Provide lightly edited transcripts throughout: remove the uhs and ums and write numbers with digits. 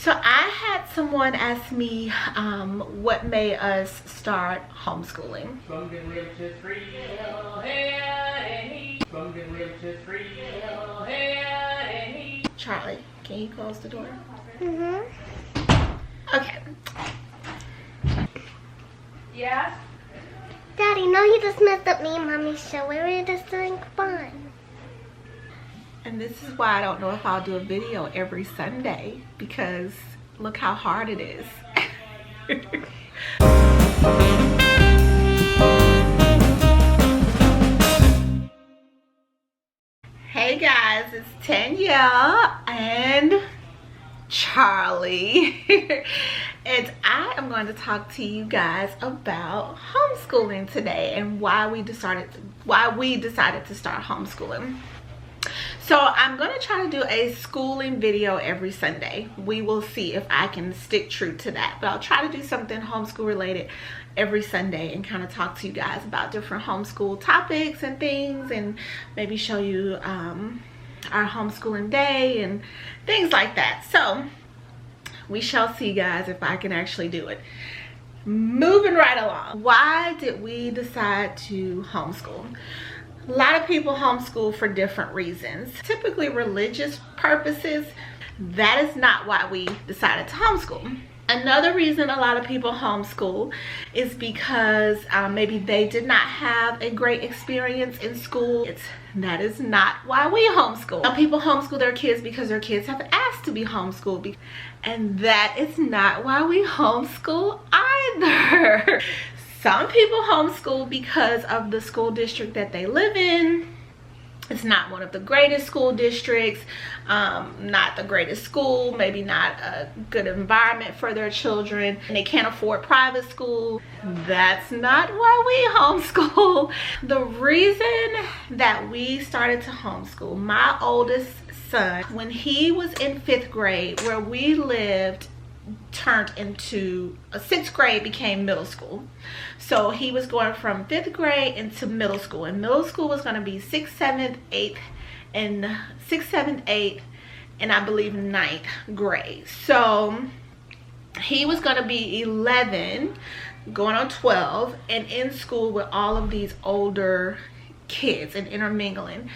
So I had someone ask me what made us start homeschooling. Charlie, can you close the door? Okay. Yeah? Daddy, no, you just messed up me and Mommy's show. We were just doing fun. And this is why I don't know if I'll do a video every Sunday, because look how hard it is. Hey guys, it's Tanya and Charlie. And I am going to talk to you guys about homeschooling today and why we decided to start homeschooling. So I'm going to try to do a schooling video every Sunday. We will see if I can stick true to that, but I'll try to do something homeschool related every Sunday and kind of talk to you guys about different homeschool topics and things, and maybe show you our homeschooling day and things like that. So we shall see, guys, if I can actually do it. Moving right along, why did we decide to homeschool? A lot of people homeschool for different reasons, typically religious purposes. That is not why we decided to homeschool. Another reason a lot of people homeschool is because maybe they did not have a great experience in school. That is not why we homeschool. Some people homeschool their kids because their kids have asked to be homeschooled, and that is not why we homeschool either. Some people homeschool because of the school district that they live in. It's not one of the greatest school districts, not the greatest school, maybe not a good environment for their children, and they can't afford private school. That's not why we homeschool. The reason that we started to homeschool, my oldest son, when he was in 5th grade, where we lived, turned into a 6th grade, became middle school. So he was going from 5th grade into middle school, and middle school was going to be 6th, 7th, 8th, and 6th, 7th, 8th, and I believe 9th grade. So he was going to be 11, going on 12, and in school with all of these older kids and intermingling.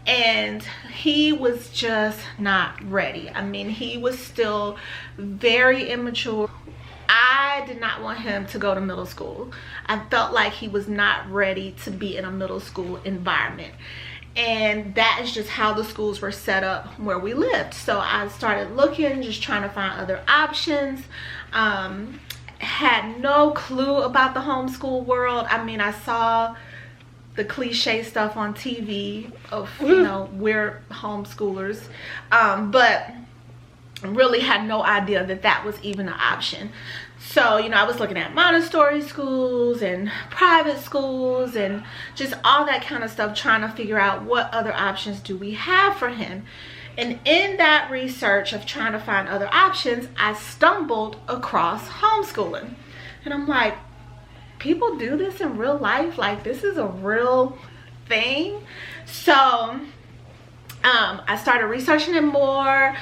And he was just not ready. I mean, he was still very immature. I did not want him to go to middle school. I felt like he was not ready to be in a middle school environment. And that is just how the schools were set up where we lived. So I started looking, just trying to find other options. Had no clue about the homeschool world. I mean, I saw the cliche stuff on TV of, you know, we're homeschoolers, but really had no idea that that was even an option. So, you know, I was looking at Montessori schools and private schools and just all that kind of stuff, trying to figure out what other options do we have for him. And in that research of trying to find other options, I stumbled across homeschooling. And I'm like, people do this in real life? Like, this is a real thing? So I started researching it more,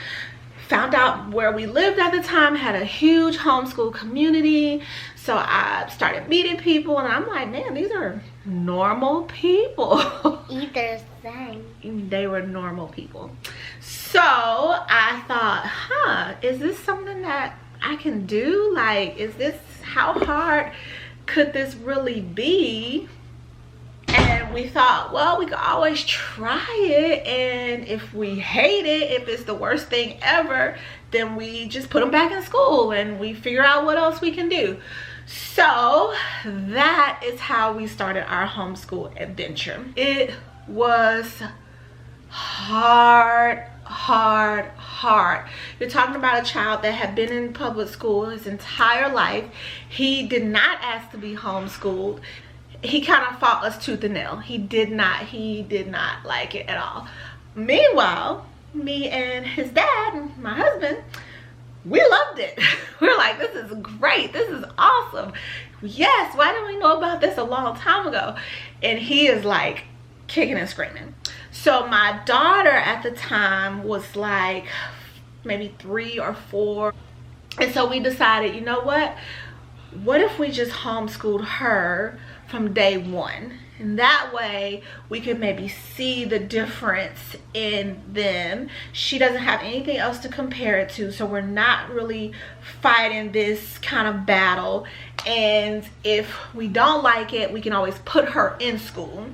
found out where we lived at the time had a huge homeschool community. So I started meeting people, and I'm like, man, these are normal people. Either same. They were normal people. So I thought, is this something that I can do? Like, is this, how hard could this really be? And we thought, well, we could always try it, and if we hate it, if it's the worst thing ever, then we just put them back in school and we figure out what else we can do. So that is how we started our homeschool adventure. It was hard. You're talking about a child that had been in public school his entire life. He did not ask to be homeschooled. He kind of fought us tooth and nail. He did not like it at all. Meanwhile, me and his dad, my husband, we loved it. We're like, this is great, this is awesome, yes, why didn't we know about this a long time ago? And he is like kicking and screaming. So my daughter at the time was like maybe 3 or 4. And so we decided, you know what if we just homeschooled her from day one? And that way we could maybe see the difference in them. She doesn't have anything else to compare it to, so we're not really fighting this kind of battle. And if we don't like it, we can always put her in school.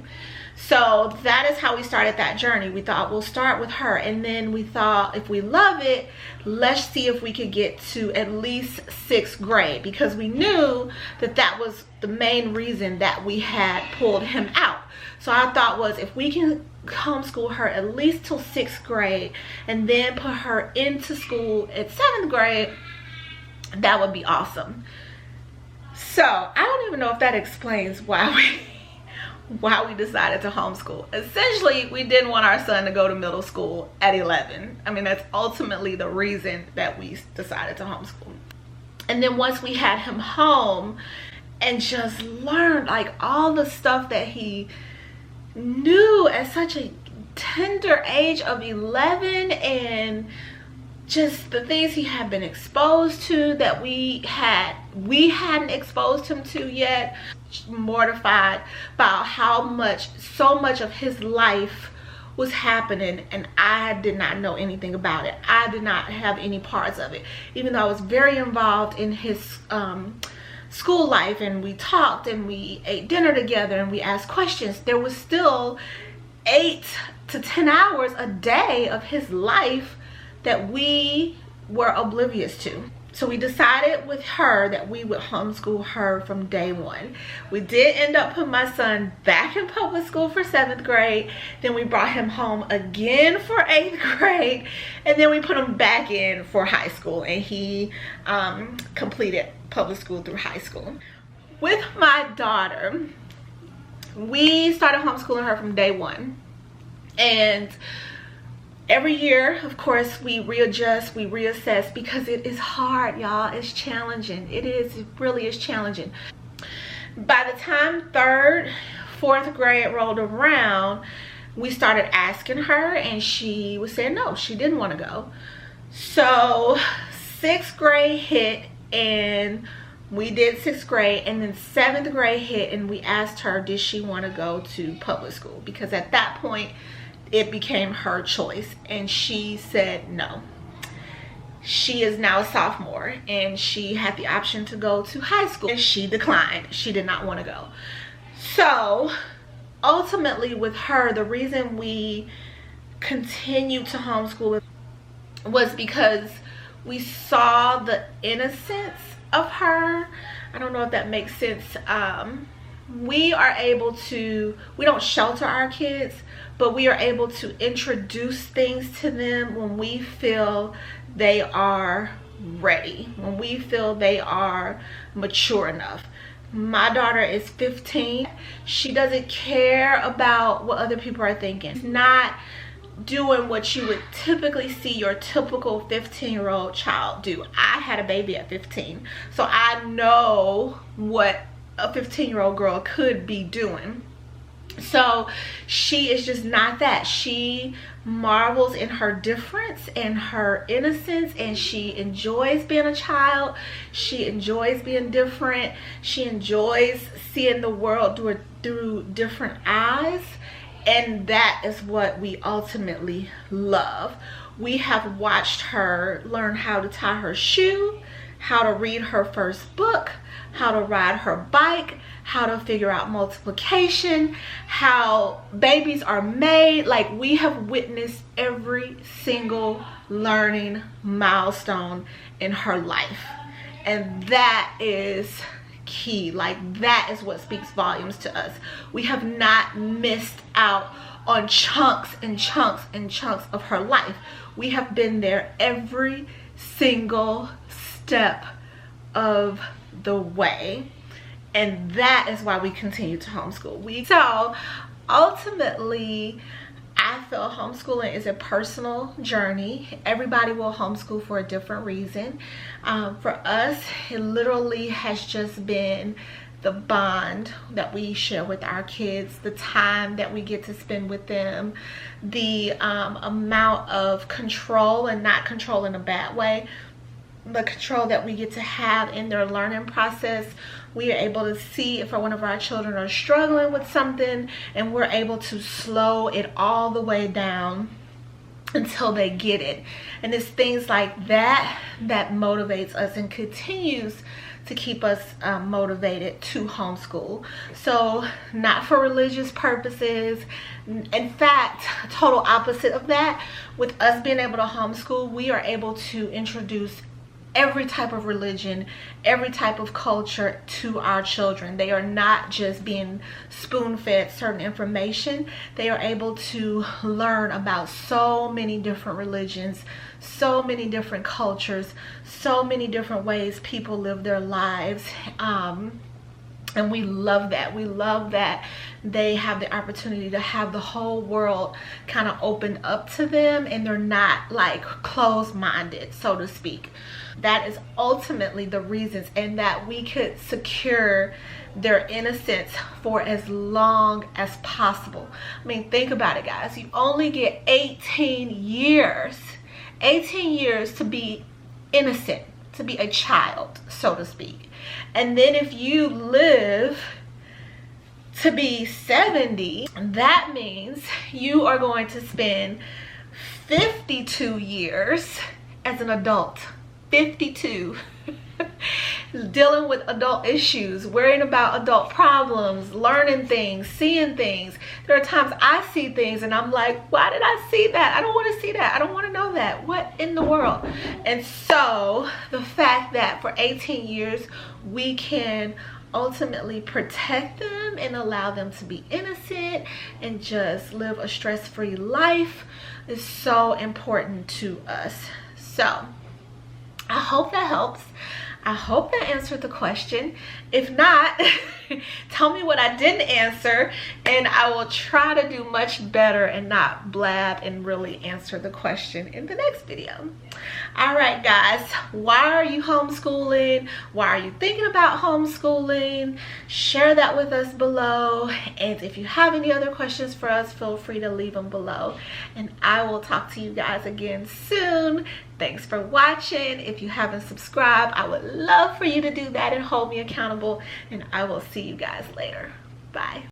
So that is how we started that journey. We thought we'll start with her, and then we thought if we love it, let's see if we could get to at least 6th grade, because we knew that that was the main reason that we had pulled him out. So our thought was, if we can homeschool her at least till 6th grade and then put her into school at 7th grade, that would be awesome. So I don't even know if that explains why we decided to homeschool. Essentially, we didn't want our son to go to middle school at 11. I mean, that's ultimately the reason that we decided to homeschool. And then once we had him home and just learned like all the stuff that he knew at such a tender age of 11, and just the things he had been exposed to that we hadn't exposed him to yet, mortified about so much of his life was happening, and I did not know anything about it. I did not have any parts of it, even though I was very involved in his school life, and we talked and we ate dinner together and we asked questions. There was still 8 to 10 hours a day of his life that we were oblivious to. So we decided with her that we would homeschool her from day one. We did end up putting my son back in public school for 7th grade. Then we brought him home again for 8th grade. And then we put him back in for high school. And he completed public school through high school. With my daughter, we started homeschooling her from day one. And every year, of course, we readjust, we reassess, because it is hard, y'all. It's challenging. It really is challenging. By the time 3rd, 4th grade rolled around, we started asking her, and she was saying no, she didn't want to go. So 6th grade hit, and we did 6th grade, and then 7th grade hit, and we asked her, did she want to go to public school? Because at that point, it became her choice, and she said no. She is now a sophomore, and she had the option to go to high school, and she declined. She did not want to go. So ultimately with her, the reason we continued to homeschool was because we saw the innocence of her. I don't know if that makes sense. We don't shelter our kids, but we are able to introduce things to them when we feel they are ready, when we feel they are mature enough. My daughter is 15. She doesn't care about what other people are thinking. She's not doing what you would typically see your typical 15-year-old child do. I had a baby at 15, so I know what a 15-year-old girl could be doing. So she is just not that. She marvels in her difference and her innocence, and she enjoys being a child. She enjoys being different. She enjoys seeing the world through different eyes, and that is what we ultimately love. We have watched her learn how to tie her shoe, how to read her first book, how to ride her bike, how to figure out multiplication, how babies are made. Like, we have witnessed every single learning milestone in her life, and that is key. Like, that is what speaks volumes to us. We have not missed out on chunks and chunks and chunks of her life. We have been there every single step of the way, and that is why we continue to homeschool. So ultimately, I feel homeschooling is a personal journey. Everybody will homeschool for a different reason. For us, it literally has just been the bond that we share with our kids, the time that we get to spend with them, the amount of control, and not control in a bad way, the control that we get to have in their learning process. We are able to see if one of our children are struggling with something, and we're able to slow it all the way down until they get it. And it's things like that that motivates us and continues to keep us motivated to homeschool. So not for religious purposes. In fact, total opposite of that. With us being able to homeschool, we are able to introduce every type of religion, every type of culture to our children. They are not just being spoon-fed certain information. They are able to learn about so many different religions, so many different cultures, so many different ways people live their lives. And we love that. We love that they have the opportunity to have the whole world kind of opened up to them, and they're not like closed-minded, so to speak. That is ultimately the reasons, and that we could secure their innocence for as long as possible. I mean, think about it, guys. You only get 18 years to be innocent, to be a child, so to speak. And then if you live to be 70, that means you are going to spend 52 years as an adult. 52. Dealing with adult issues, worrying about adult problems, learning things, seeing things. There are times I see things and I'm like, why did I see that? I don't want to see that. I don't want to know that. What in the world? And so the fact that for 18 years we can ultimately protect them and allow them to be innocent and just live a stress-free life is so important to us. So I hope that helps. I hope that answered the question. If not, tell me what I didn't answer, and I will try to do much better and not blab and really answer the question in the next video. All right, guys, why are you homeschooling? Why are you thinking about homeschooling? Share that with us below. And if you have any other questions for us, feel free to leave them below. And I will talk to you guys again soon. Thanks for watching. If you haven't subscribed, I would love for you to do that and hold me accountable. And I will see you guys later. Bye.